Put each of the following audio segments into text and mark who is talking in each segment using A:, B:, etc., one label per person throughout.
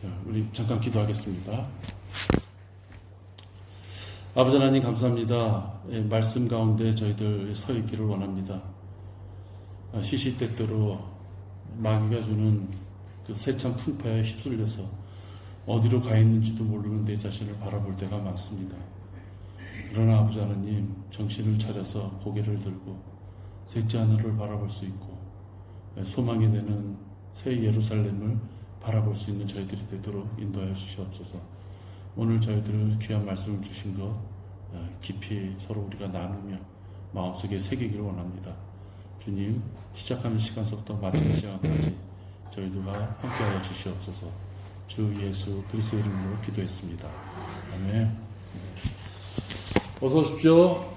A: 자, 우리 잠깐 기도하겠습니다. 아버지 하나님 감사합니다. 말씀 가운데 저희들 서 있기를 원합니다. 시시때때로 마귀가 주는 그 세찬 풍파에 휩쓸려서 어디로 가 있는지도 모르는 내 자신을 바라볼 때가 많습니다. 그러나 아버지 하나님 정신을 차려서 고개를 들고 셋째 하늘을 바라볼 수 있고 소망이 되는 새 예루살렘을 바라볼 수 있는 저희들이 되도록 인도하여 주시옵소서. 오늘 저희들 귀한 말씀을 주신 것 깊이 서로 우리가 나누며 마음속에 새기기를 원합니다. 주님, 시작하는 시간서부터 마치는 시간까지 저희들과 함께하여 주시옵소서. 주 예수 그리스도 이름으로 기도했습니다. 아멘. 어서 오십시오.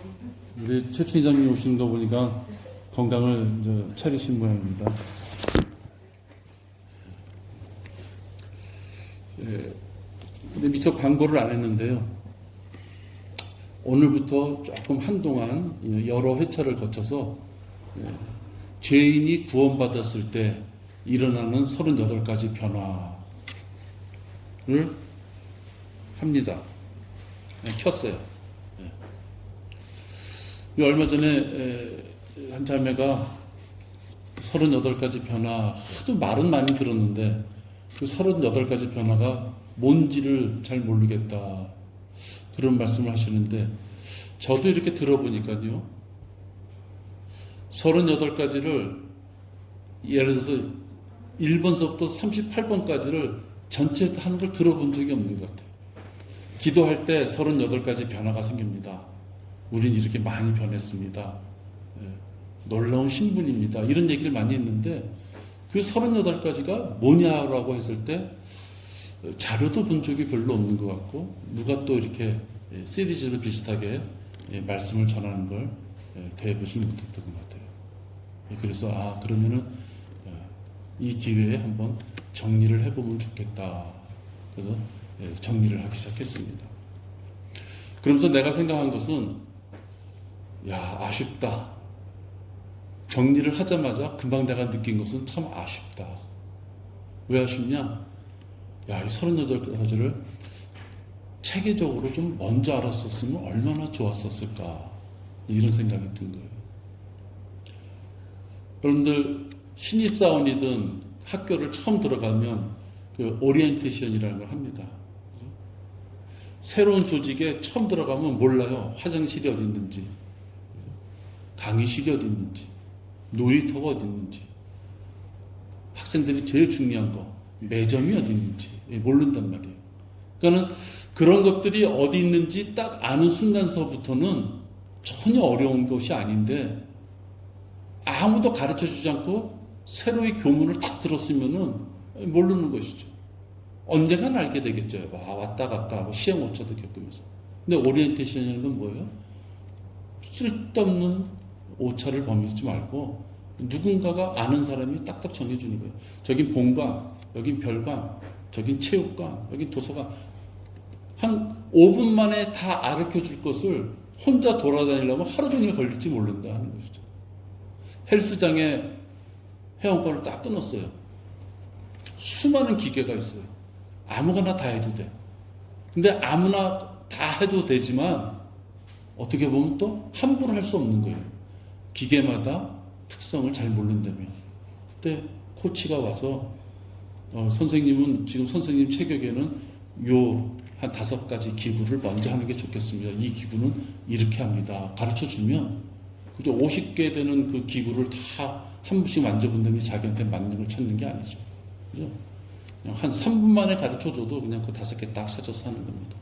A: 우리 최춘희 장님 오시는 거 보니까 건강을 차리신 모양입니다. 근데 미처 광고를 안 했는데요. 오늘부터 조금 한동안 여러 회차를 거쳐서 죄인이 구원받았을 때 일어나는 38가지 변화를 합니다. 켰어요. 얼마 전에 한 자매가 38가지 변화, 하도 말은 많이 들었는데 그 38가지 변화가 뭔지를 잘 모르겠다. 그런 말씀을 하시는데 저도 이렇게 들어보니까요. 38가지를 예를 들어서 1번서부터 38번까지를 전체 하는 걸 들어본 적이 없는 것 같아요. 기도할 때 38가지 변화가 생깁니다. 우린 이렇게 많이 변했습니다. 놀라운 신분입니다. 이런 얘기를 많이 했는데 그 38가지가 뭐냐라고 했을 때 자료도 본 적이 별로 없는 것 같고 누가 또 이렇게 시리즈를 비슷하게 말씀을 전하는 걸 대해보지 못했던 것 같아요. 그래서 그러면은 이 기회에 한번 정리를 해보면 좋겠다. 그래서 정리를 하기 시작했습니다. 그러면서 내가 생각한 것은 아쉽다. 정리를 하자마자 금방 내가 느낀 것은 참 아쉽다. 왜 아쉽냐? 이 38가지를 체계적으로 좀 먼저 알았었으면 얼마나 좋았었을까. 이런 생각이 든 거예요. 여러분들 신입사원이든 학교를 처음 들어가면 그 오리엔테이션이라는 걸 합니다. 새로운 조직에 처음 들어가면 몰라요. 화장실이 어디 있는지, 강의실이 어디 있는지, 놀이터가 어디 있는지, 학생들이 제일 중요한 거 매점이 어디 있는지 모른단 말이에요. 그러니까 그런 것들이 어디 있는지 딱 아는 순간서부터는 전혀 어려운 것이 아닌데 아무도 가르쳐 주지 않고 새로이 교문을 딱 들었으면은 모르는 것이죠. 언젠간 알게 되겠죠. 왔다 갔다 하고 시행 오차도 겪으면서. 근데 오리엔테이션이라는 건 뭐예요? 쓸데없는 오차를 범하지 말고 누군가가 아는 사람이 딱딱 정해주는 거예요. 저긴 본관, 여긴 별관, 저긴 체육관, 여긴 도서관. 한 5분 만에 다 가르쳐 줄 것을 혼자 돌아다니려면 하루 종일 걸릴지 모른다 하는 것이죠. 헬스장에 회원권을 딱 끊었어요. 수많은 기계가 있어요. 아무거나 다 해도 돼. 근데 아무나 다 해도 되지만 어떻게 보면 또 함부로 할 수 없는 거예요. 기계마다 특성을 잘 모른다면. 그때 코치가 와서 선생님은 지금 선생님 체격에는 한 5가지 기구를 먼저 하는 게 좋겠습니다. 이 기구는 이렇게 합니다. 가르쳐 주면 그죠? 50개 되는 그 기구를 다 한 번씩 만져본 다음에 자기한테 맞는 걸 찾는 게 아니죠. 그죠? 그냥 한 3분 만에 가르쳐 줘도 그냥 그 5개 딱 찾아서 하는 겁니다.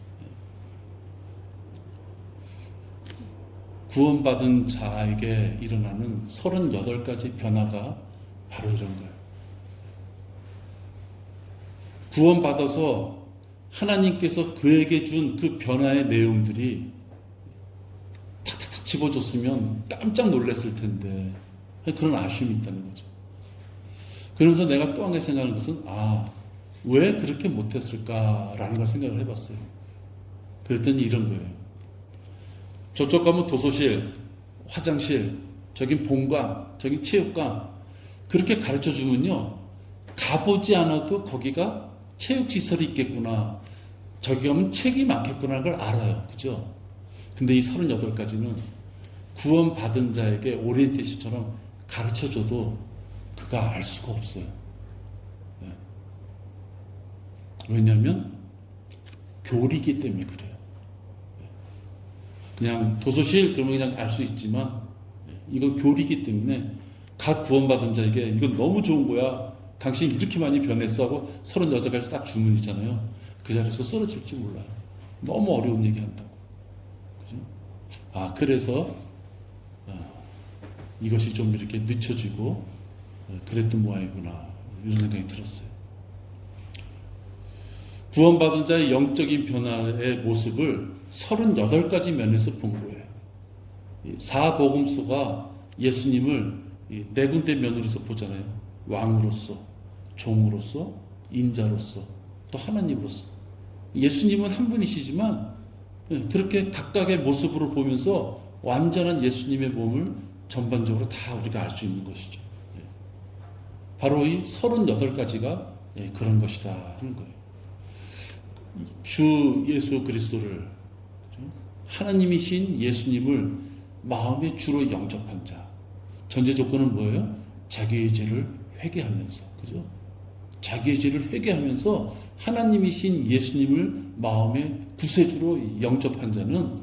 A: 구원받은 자에게 일어나는 38가지 변화가 바로 이런 거예요. 구원받아서 하나님께서 그에게 준 그 변화의 내용들이 탁탁탁 집어줬으면 깜짝 놀랐을 텐데 그런 아쉬움이 있다는 거죠. 그러면서 내가 또 한 가지 생각하는 것은 왜 그렇게 못했을까라는 걸 생각을 해봤어요. 그랬더니 이런 거예요. 저쪽 가면 도서실, 화장실, 저긴 본관, 저긴 체육관 그렇게 가르쳐 주면요 가보지 않아도 거기가 체육시설이 있겠구나 저기 가면 책이 많겠구나 걸 알아요. 그죠? 근데 이 38가지는 구원받은 자에게 오리엔테이션처럼 가르쳐 줘도 그가 알 수가 없어요. 네. 왜냐하면 교리이기 때문에 그래요. 그냥 도서실 그러면 그냥 알 수 있지만 이건 교리이기 때문에 각 구원받은 자에게 이건 너무 좋은 거야. 당신 이렇게 많이 변했어 하고 38가지 딱 주문이잖아요. 그 자리에서 쓰러질지 몰라요. 너무 어려운 얘기 한다고. 그죠? 그래서 이것이 좀 이렇게 늦춰지고 그랬던 모양이구나 이런 생각이 들었어요. 구원받은 자의 영적인 변화의 모습을 38가지 면에서 본 거예요. 사복음서가 예수님을 네 군데 면으로서 보잖아요. 왕으로서, 종으로서, 인자로서, 또 하나님으로서. 예수님은 한 분이시지만 그렇게 각각의 모습으로 보면서 완전한 예수님의 몸을 전반적으로 다 우리가 알 수 있는 것이죠. 바로 이 38가지가 그런 것이다 하는 거예요. 주 예수 그리스도를 하나님이신 예수님을 마음의 주로 영접한 자. 전제 조건은 뭐예요? 자기의 죄를 회개하면서, 그죠? 자기의 죄를 회개하면서 하나님이신 예수님을 마음의 구세주로 영접한 자는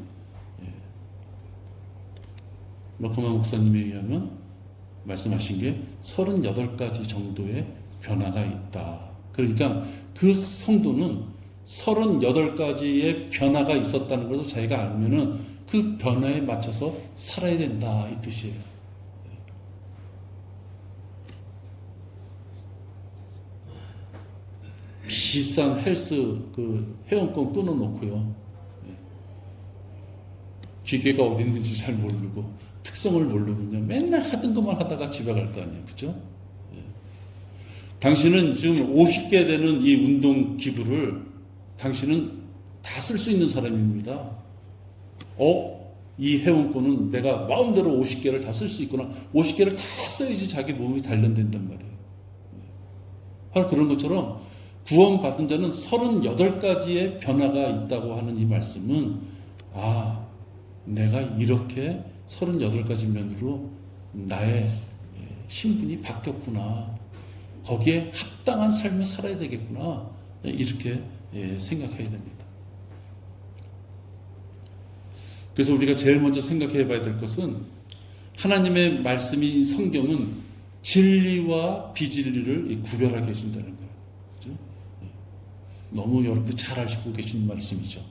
A: 러커만 목사님에 의하면 말씀하신 게 38가지 정도의 변화가 있다. 그러니까 그 성도는 38가지의 변화가 있었다는 것을 자기가 알면은 그 변화에 맞춰서 살아야 된다 이 뜻이에요. 비싼 헬스 그 회원권 끊어놓고요. 기계가 어디 있는지 잘 모르고 특성을 모르면요 맨날 하던 것만 하다가 집에 갈 거 아니에요, 그죠? 당신은 지금 50개 되는 이 운동 기구를 당신은 다 쓸 수 있는 사람입니다. 이 회원권은 내가 마음대로 50개를 다 쓸 수 있구나. 50개를 다 써야지 자기 몸이 단련된단 말이에요. 바로 그런 것처럼 구원받은 자는 38가지의 변화가 있다고 하는 이 말씀은 내가 이렇게 38가지 면으로 나의 신분이 바뀌었구나. 거기에 합당한 삶을 살아야 되겠구나. 이렇게 생각해야 됩니다. 그래서 우리가 제일 먼저 생각해 봐야 될 것은 하나님의 말씀인 성경은 진리와 비진리를 구별하게 해준다는 거예요. 그렇죠? 너무 여러분들 잘 아시고 계신 말씀이죠.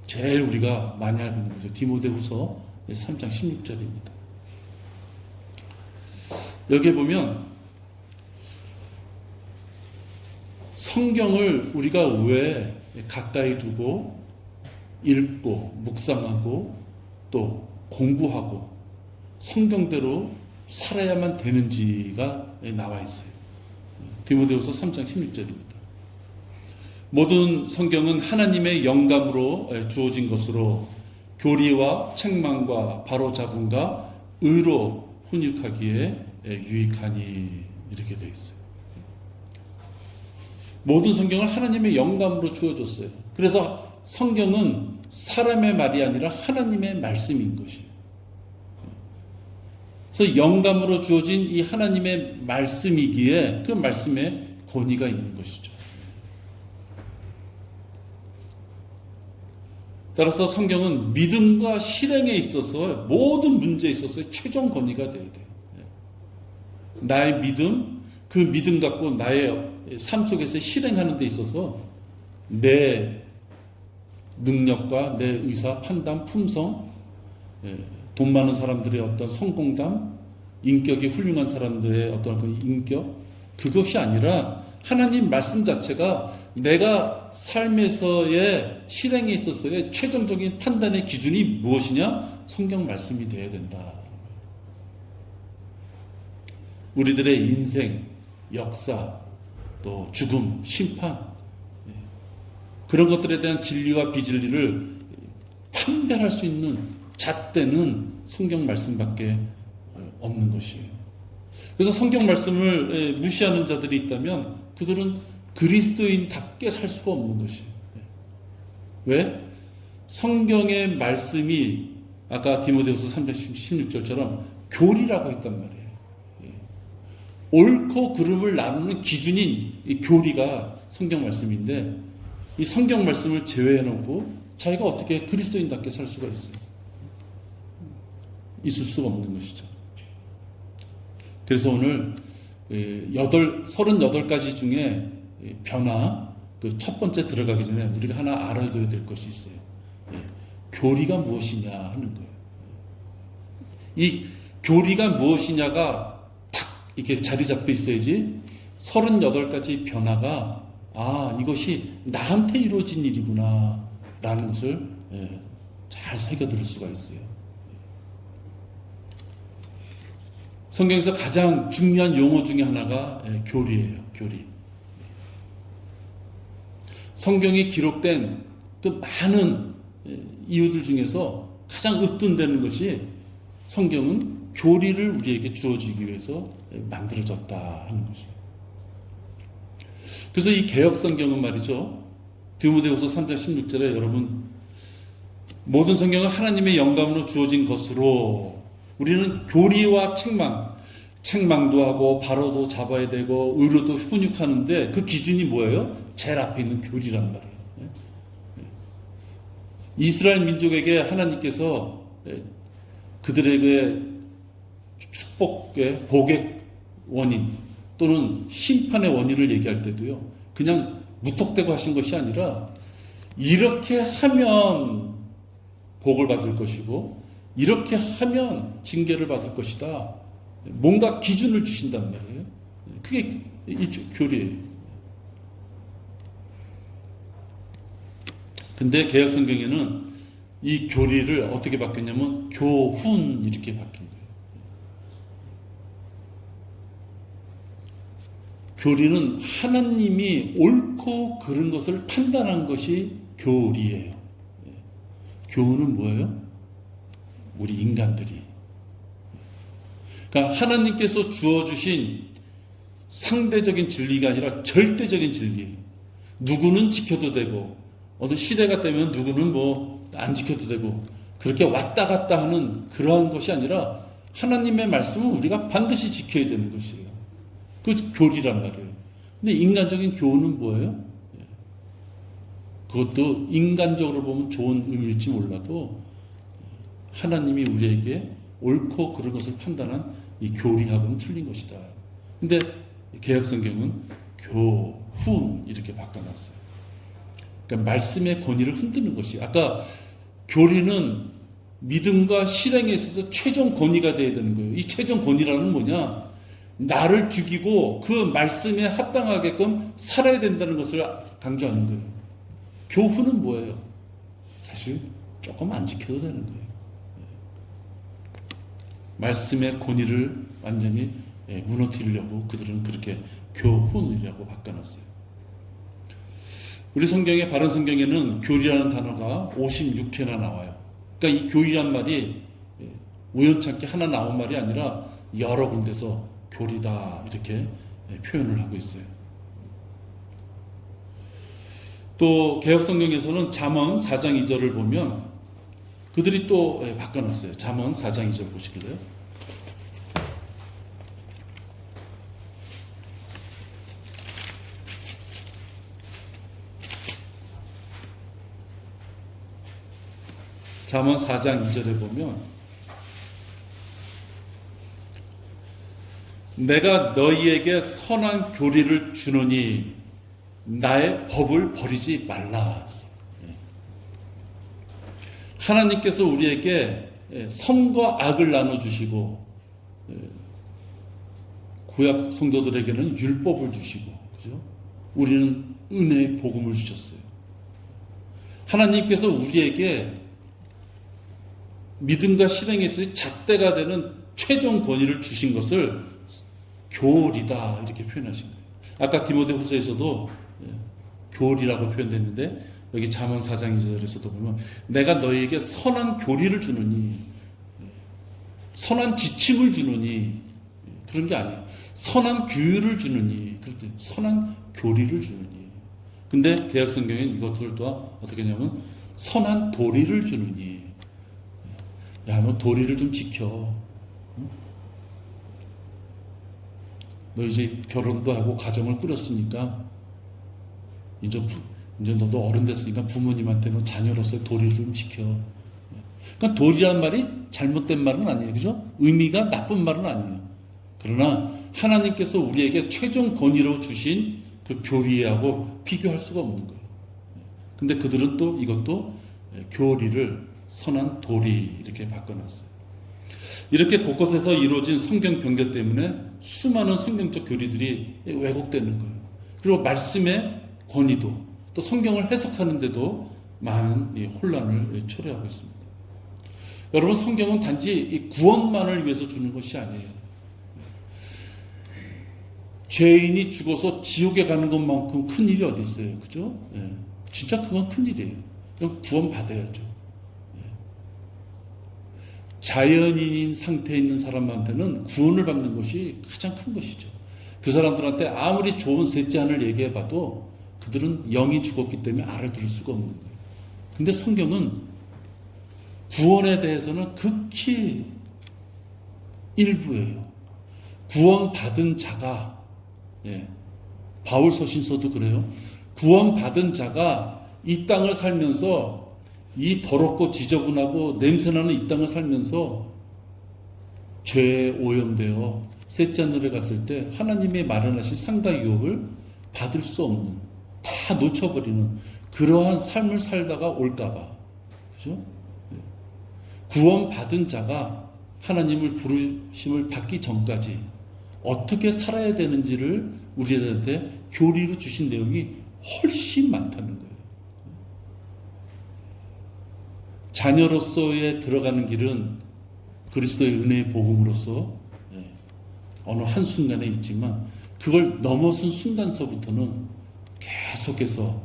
A: 제일 우리가 많이 알고 있는 거죠. 디모데후서 3장 16절입니다. 여기에 보면 성경을 우리가 왜 가까이 두고 읽고 묵상하고 또 공부하고 성경대로 살아야만 되는지가 나와 있어요. 디모데후서 3장 16절입니다. 모든 성경은 하나님의 영감으로 주어진 것으로 교리와 책망과 바로잡음과 의로 훈육하기에 유익하니 이렇게 되어 있어요. 모든 성경을 하나님의 영감으로 주어졌어요. 그래서 성경은 사람의 말이 아니라 하나님의 말씀인 것이에요. 그래서 영감으로 주어진 이 하나님의 말씀이기에 그 말씀에 권위가 있는 것이죠. 따라서 성경은 믿음과 실행에 있어서 모든 문제에 있어서 최종 권위가 되어야 돼요. 나의 믿음, 그 믿음 갖고 나의 삶 속에서 실행하는 데 있어서 내 능력과 내 의사, 판단, 품성, 돈 많은 사람들의 어떤 성공담, 인격이 훌륭한 사람들의 어떤 그 인격, 그것이 아니라 하나님 말씀 자체가 내가 삶에서의 실행에 있어서의 최종적인 판단의 기준이 무엇이냐? 성경 말씀이 되어야 된다. 우리들의 인생, 역사, 또 죽음, 심판, 그런 것들에 대한 진리와 비진리를 판별할 수 있는 잣대는 성경 말씀밖에 없는 것이에요. 그래서 성경 말씀을 무시하는 자들이 있다면 그들은 그리스도인답게 살 수가 없는 것이에요. 왜? 성경의 말씀이 아까 디모데후서 3장 16절처럼 교리라고 했단 말이에요. 옳고 그름을 나누는 기준인 이 교리가 성경 말씀인데 이 성경 말씀을 제외해놓고 자기가 어떻게 그리스도인답게 살 수가 있어요? 있을 수가 없는 것이죠. 그래서 오늘 38가지 중에 변화, 그 첫 번째 들어가기 전에 우리가 하나 알아둬야 될 것이 있어요. 교리가 무엇이냐 하는 거예요. 이 교리가 무엇이냐가 딱 이렇게 자리 잡혀 있어야지 38가지 변화가 이것이 나한테 이루어진 일이구나 라는 것을 잘 새겨들을 수가 있어요. 성경에서 가장 중요한 용어 중에 하나가 교리예요. 교리. 성경에 기록된 그 많은 이유들 중에서 가장 으뜸되는 것이 성경은 교리를 우리에게 주어주기 위해서 만들어졌다 하는 것이에요. 그래서 이 개역 성경은 말이죠. 디모데후서 3장 16절에 여러분 모든 성경은 하나님의 영감으로 주어진 것으로 우리는 교리와 책망도 하고 바로도 잡아야 되고 의로도 훈육하는데 그 기준이 뭐예요? 제일 앞에 있는 교리란 말이에요. 이스라엘 민족에게 하나님께서 그들에게 축복의 복의 원인 또는 심판의 원인을 얘기할 때도요. 그냥 무턱대고 하신 것이 아니라 이렇게 하면 복을 받을 것이고 이렇게 하면 징계를 받을 것이다. 뭔가 기준을 주신단 말이에요. 그게 이 교리예요. 근데 개역성경에는 이 교리를 어떻게 바뀌었냐면 교훈 이렇게 바뀐 거예요. 교리는 하나님이 옳고 그른 것을 판단한 것이 교리예요. 교훈은 뭐예요? 우리 인간들이. 그러니까 하나님께서 주어주신 상대적인 진리가 아니라 절대적인 진리. 누구는 지켜도 되고 어떤 시대가 되면 누구는 뭐 안 지켜도 되고 그렇게 왔다 갔다 하는 그러한 것이 아니라 하나님의 말씀은 우리가 반드시 지켜야 되는 것이에요. 그 교리란 말이에요. 근데 인간적인 교훈은 뭐예요? 그것도 인간적으로 보면 좋은 의미일지 몰라도 하나님이 우리에게 옳고 그런 것을 판단한 이 교리하고는 틀린 것이다. 근데 개역성경은 교훈 이렇게 바꿔놨어요. 그러니까 말씀의 권위를 흔드는 것이 아까 교리는 믿음과 실행에 있어서 최종 권위가 되어야 되는 거예요. 이 최종 권위라는 뭐냐? 나를 죽이고 그 말씀에 합당하게끔 살아야 된다는 것을 강조하는 거예요. 교훈은 뭐예요? 사실 조금 안 지켜도 되는 거예요. 말씀의 권위를 완전히 무너뜨리려고 그들은 그렇게 교훈이라고 바꿔놨어요. 우리 성경의 바른 성경에는 교리라는 단어가 56회나 나와요. 그러니까 이 교리란 말이 우연찮게 하나 나온 말이 아니라 여러 군데서 교리다 이렇게 표현을 하고 있어요. 또 개역성경에서는 잠언 4장 2절을 보면 그들이 또 바꿔놨어요. 잠언 4장 2절 보시길래요. 잠언 4장 2절에 보면 내가 너희에게 선한 교리를 주노니 나의 법을 버리지 말라. 하나님께서 우리에게 선과 악을 나눠주시고 구약 성도들에게는 율법을 주시고 그죠? 우리는 은혜의 복음을 주셨어요. 하나님께서 우리에게 믿음과 실행에 있어서 잣대가 되는 최종 권위를 주신 것을 교리다 이렇게 표현하신 거예요. 아까 디모데후서에서도 교리라고 표현됐는데 여기 잠언 4장 2절에서도 보면 내가 너희에게 선한 교리를 주느니, 선한 지침을 주느니, 그런 게 아니에요. 선한 규율을 주느니, 그렇게 선한 교리를 주느니. 근데 개혁성경에는 이것들 또한 어떻게 하냐면 선한 도리를 주느니. 야, 너 도리를 좀 지켜. 너 이제 결혼도 하고 가정을 꾸렸으니까 이제 너도 어른 됐으니까 부모님한테 너 자녀로서의 도리를 좀 지켜. 그러니까 도리란 말이 잘못된 말은 아니에요. 그죠? 의미가 나쁜 말은 아니에요. 그러나 하나님께서 우리에게 최종 권위로 주신 그 교리하고 비교할 수가 없는 거예요. 근데 그들은 또 이것도 교리를 선한 도리 이렇게 바꿔놨어요. 이렇게 곳곳에서 이루어진 성경 변경 때문에 수많은 성경적 교리들이 왜곡되는 거예요. 그리고 말씀의 권위도 또 성경을 해석하는데도 많은 혼란을 초래하고 있습니다. 여러분, 성경은 단지 구원만을 위해서 주는 것이 아니에요. 죄인이 죽어서 지옥에 가는 것만큼 큰 일이 어디 있어요, 그죠? 예. 진짜 그건 큰 일이에요. 그럼 구원 받아야죠. 예. 자연인인 상태에 있는 사람한테는 구원을 받는 것이 가장 큰 것이죠. 그 사람들한테 아무리 좋은 셋째 하늘 얘기해봐도 그들은 영이 죽었기 때문에 알아들을 수가 없는 거예요. 근데 성경은 구원에 대해서는 극히 일부예요. 구원받은 자가, 바울 서신서도 그래요. 구원받은 자가 이 땅을 살면서 이 더럽고 지저분하고 냄새나는 이 땅을 살면서 죄에 오염되어 셋째 하늘에 갔을 때 하나님의 마련하신 상다 유업을 받을 수 없는, 다 놓쳐버리는 그러한 삶을 살다가 올까봐, 그죠? 구원받은 자가 하나님을 부르심을 받기 전까지 어떻게 살아야 되는지를 우리들한테 교리로 주신 내용이 훨씬 많다는 거예요. 자녀로서의 들어가는 길은 그리스도의 은혜의 복음으로서 어느 한순간에 있지만 그걸 넘어선 순간서부터는 계속해서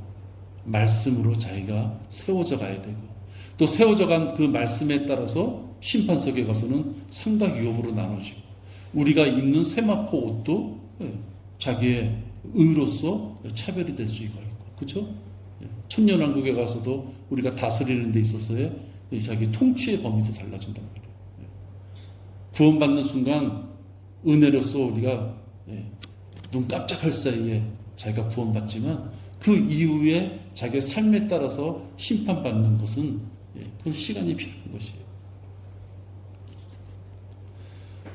A: 말씀으로 자기가 세워져 가야 되고, 또 세워져 간 그 말씀에 따라서 심판석에 가서는 상과 유업으로 나눠지고, 우리가 입는 세마포 옷도 자기의 의로서 차별이 될 수 있고, 그렇죠? 천년왕국에 가서도 우리가 다스리는 데 있어서의 자기 통치의 범위도 달라진단 말이에요. 구원받는 순간 은혜로서 우리가 눈 깜짝할 사이에 자기가 구원받지만 그 이후에 자기의 삶에 따라서 심판받는 것은 그건 시간이 필요한 것이에요.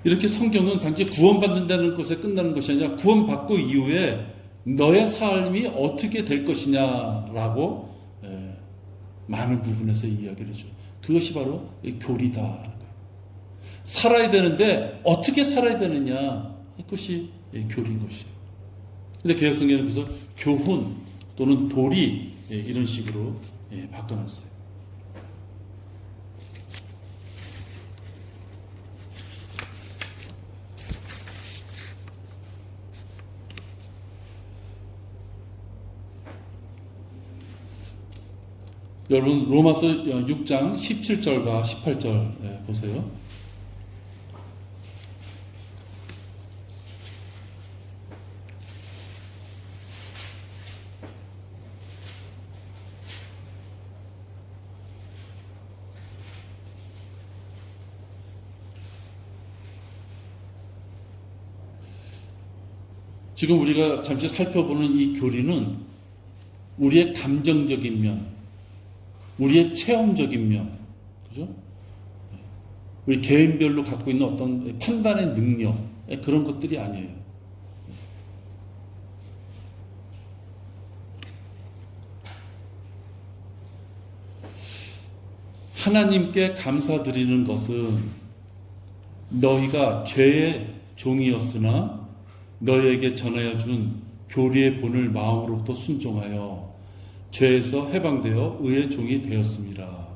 A: 이렇게 성경은 단지 구원받는다는 것에 끝나는 것이 아니라 구원받고 이후에 너의 삶이 어떻게 될 것이냐라고 많은 부분에서 이야기를 해줘요. 그것이 바로 교리다. 살아야 되는데 어떻게 살아야 되느냐, 그것이 교리인 것이에요. 근데 개혁성경은 그래서 교훈 또는 도리 이런 식으로 바꿔놨어요. 여러분, 로마서 6장 17절과 18절 보세요. 지금 우리가 잠시 살펴보는 이 교리는 우리의 감정적인 면, 우리의 체험적인 면, 그죠? 우리 개인별로 갖고 있는 어떤 판단의 능력, 그런 것들이 아니에요. 하나님께 감사드리는 것은 너희가 죄의 종이었으나 너희에게 전하여 준 교리의 본을 마음으로부터 순종하여 죄에서 해방되어 의의 종이 되었습니다.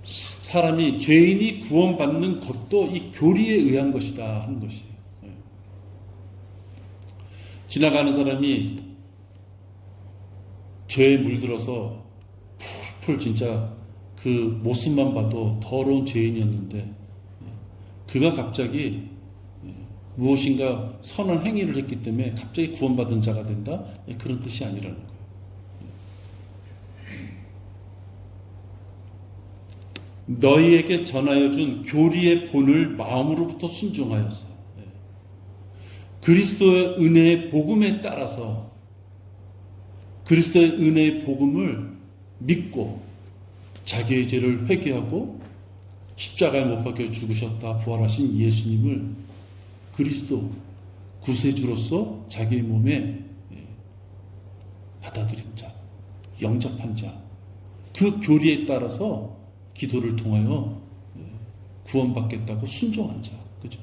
A: 사람이, 죄인이 구원받는 것도 이 교리에 의한 것이다 하는 것이에요. 지나가는 사람이 죄에 물들어서 풀풀 진짜 그 모습만 봐도 더러운 죄인이었는데 그가 갑자기 무엇인가 선한 행위를 했기 때문에 갑자기 구원받은 자가 된다? 그런 뜻이 아니라는 거예요. 너희에게 전하여 준 교리의 본을 마음으로부터 순종하여서 그리스도의 은혜의 복음에 따라서 그리스도의 은혜의 복음을 믿고 자기의 죄를 회개하고 십자가에 못 박혀 죽으셨다 부활하신 예수님을 그리스도 구세주로서 자기의 몸에 받아들인 자, 영접한 자, 그 교리에 따라서 기도를 통하여 구원받겠다고 순종한 자, 그죠?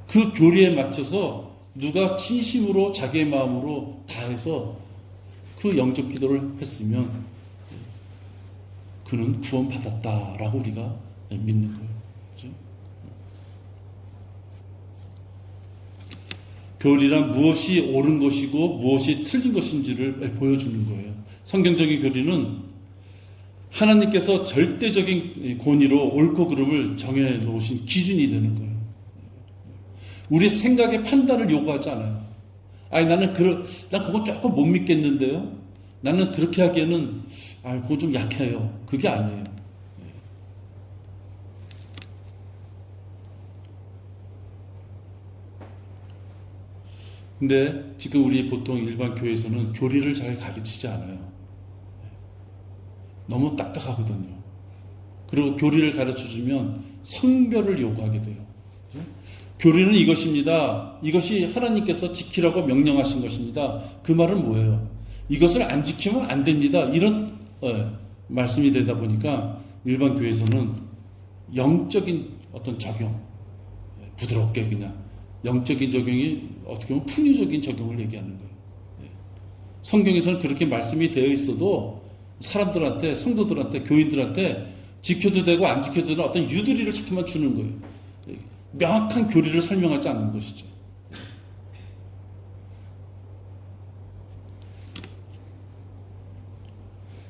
A: 그 교리에 맞춰서 누가 진심으로 자기의 마음으로 다해서 그 영접 기도를 했으면 그는 구원받았다라고 우리가 믿는 거예요. 그죠? 교리란 무엇이 옳은 것이고 무엇이 틀린 것인지를 보여주는 거예요. 성경적인 교리는 하나님께서 절대적인 권위로 옳고 그름을 정해 놓으신 기준이 되는 거예요. 우리 생각의 판단을 요구하지 않아요. 아니 난 그건 조금 못 믿겠는데요. 나는 그렇게 하기에는 그건 좀 약해요. 그게 아니에요. 근데 지금 우리 보통 일반 교회에서는 교리를 잘 가르치지 않아요. 너무 딱딱하거든요. 그리고 교리를 가르쳐주면 성별을 요구하게 돼요. 교리는 이것입니다. 이것이 하나님께서 지키라고 명령하신 것입니다. 그 말은 뭐예요? 이것을 안 지키면 안 됩니다. 이런 말씀이 되다 보니까 일반 교회에서는 영적인 어떤 적용, 부드럽게 그냥 영적인 적용이 어떻게 보면 풍요적인 적용을 얘기하는 거예요. 성경에서는 그렇게 말씀이 되어 있어도 사람들한테, 성도들한테, 교인들한테 지켜도 되고 안 지켜도 되는 어떤 유두리를 자꾸만 주는 거예요. 명확한 교리를 설명하지 않는 것이죠.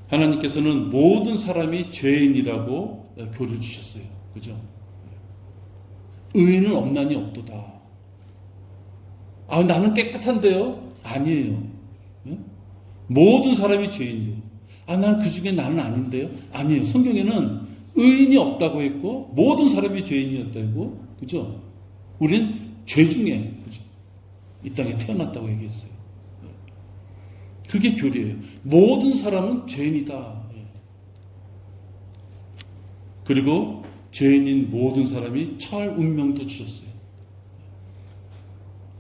A: 하나님께서는 모든 사람이 죄인이라고 교리를 주셨어요. 그죠? 의인은 없나니 없도다. 나는 깨끗한데요? 아니에요. 모든 사람이 죄인이에요. 난 그 중에 나는 아닌데요? 아니에요. 성경에는 의인이 없다고 했고 모든 사람이 죄인이었다고, 그죠? 우린 죄 중에, 그죠? 이 땅에 태어났다고 얘기했어요. 그게 교리예요. 모든 사람은 죄인이다. 그리고 죄인인 모든 사람이 처할 운명도 주셨어요.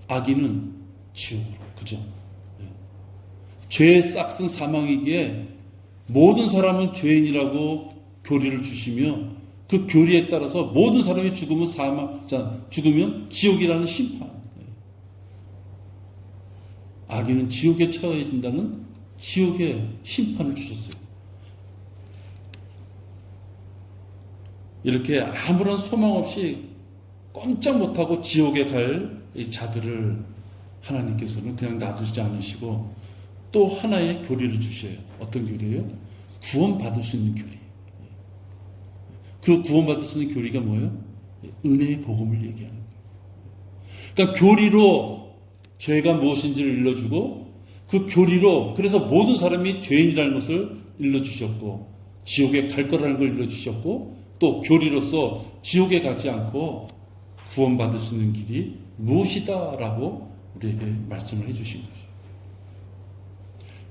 A: 악인은 지옥으로, 그죠? 죄의 싹슨 사망이기에 모든 사람은 죄인이라고 교리를 주시며 그 교리에 따라서 모든 사람이 죽으면 죽으면 지옥이라는 심판. 악인은 지옥에 처해진다는 지옥의 심판을 주셨어요. 이렇게 아무런 소망 없이 꼼짝 못하고 지옥에 갈 이 자들을 하나님께서는 그냥 놔두지 않으시고 또 하나의 교리를 주셔요. 어떤 교리예요? 구원받을 수 있는 교리. 그 구원받을 수 있는 교리가 뭐예요? 은혜의 복음을 얘기하는 거예요. 그러니까 교리로 죄가 무엇인지를 일러주고 그 교리로 그래서 모든 사람이 죄인이라는 것을 일러주셨고 지옥에 갈 거라는 걸 일러주셨고 또 교리로서 지옥에 가지 않고 구원받을 수 있는 길이 무엇이다라고 우리에게 말씀을 해주신 거죠.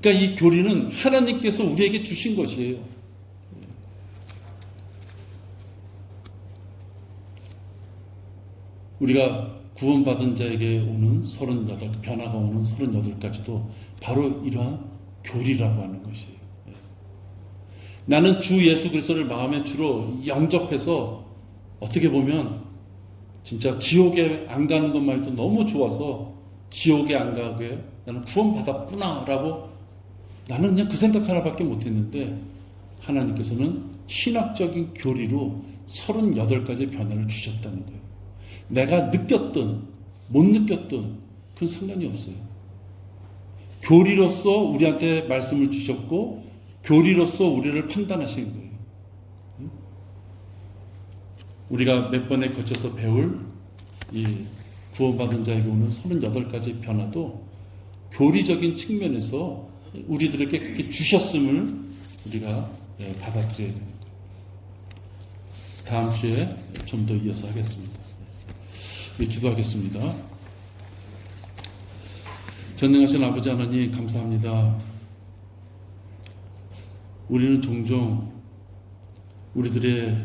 A: 그러니까 이 교리는 하나님께서 우리에게 주신 것이에요. 우리가 구원받은 자에게 오는 38, 변화가 오는 38가지도 바로 이러한 교리라고 하는 것이에요. 나는 주 예수 그리스도를 마음의 주로 영접해서 어떻게 보면 진짜 지옥에 안 가는 것만 해도 너무 좋아서 지옥에 안 가게 나는 구원받았구나 라고 나는 그냥 그 생각 하나밖에 못했는데 하나님께서는 신학적인 교리로 38가지의 변화를 주셨다는 거예요. 내가 느꼈든 못 느꼈든 그건 상관이 없어요. 교리로서 우리한테 말씀을 주셨고 교리로서 우리를 판단하시는 거예요. 우리가 몇 번에 거쳐서 배울 이 구원받은 자에게 오는 38가지 변화도 교리적인 측면에서 우리들에게 그렇게 주셨음을 우리가 받아들여야 되는 거예요. 다음 주에 좀 더 이어서 하겠습니다. 기도하겠습니다. 전능하신 아버지 하나님 감사합니다. 우리는 종종 우리들의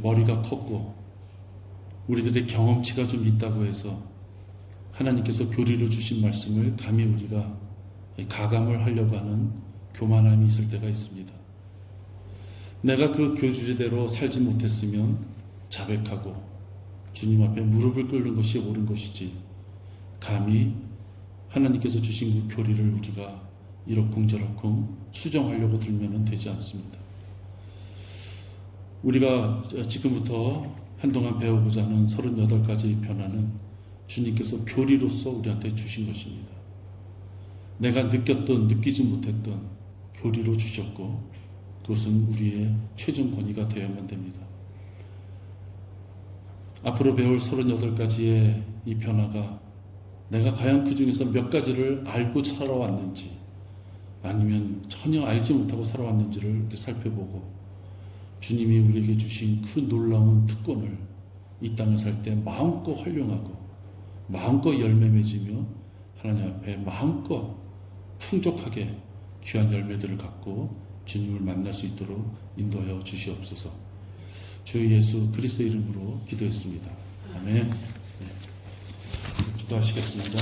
A: 머리가 컸고 우리들의 경험치가 좀 있다고 해서 하나님께서 교리로 주신 말씀을 감히 우리가 가감을 하려고 하는 교만함이 있을 때가 있습니다. 내가 그 교리대로 살지 못했으면 자백하고 주님 앞에 무릎을 꿇는 것이 옳은 것이지 감히 하나님께서 주신 그 교리를 우리가 이러쿵저러쿵 수정하려고 들면 되지 않습니다. 우리가 지금부터 한동안 배우고자 하는 38가지 변화는 주님께서 교리로서 우리한테 주신 것입니다. 내가 느꼈던 느끼지 못했던 교리로 주셨고 그것은 우리의 최종 권위가 되어야만 됩니다. 앞으로 배울 38가지의 이 변화가 내가 과연 그 중에서 몇 가지를 알고 살아왔는지 아니면 전혀 알지 못하고 살아왔는지를 이렇게 살펴보고 주님이 우리에게 주신 그 놀라운 특권을 이 땅을 살 때 마음껏 활용하고 마음껏 열매 맺으며 하나님 앞에 마음껏 풍족하게 귀한 열매들을 갖고 주님을 만날 수 있도록 인도하여 주시옵소서. 주 예수 그리스도 이름으로 기도했습니다. 아멘. 기도하시겠습니다.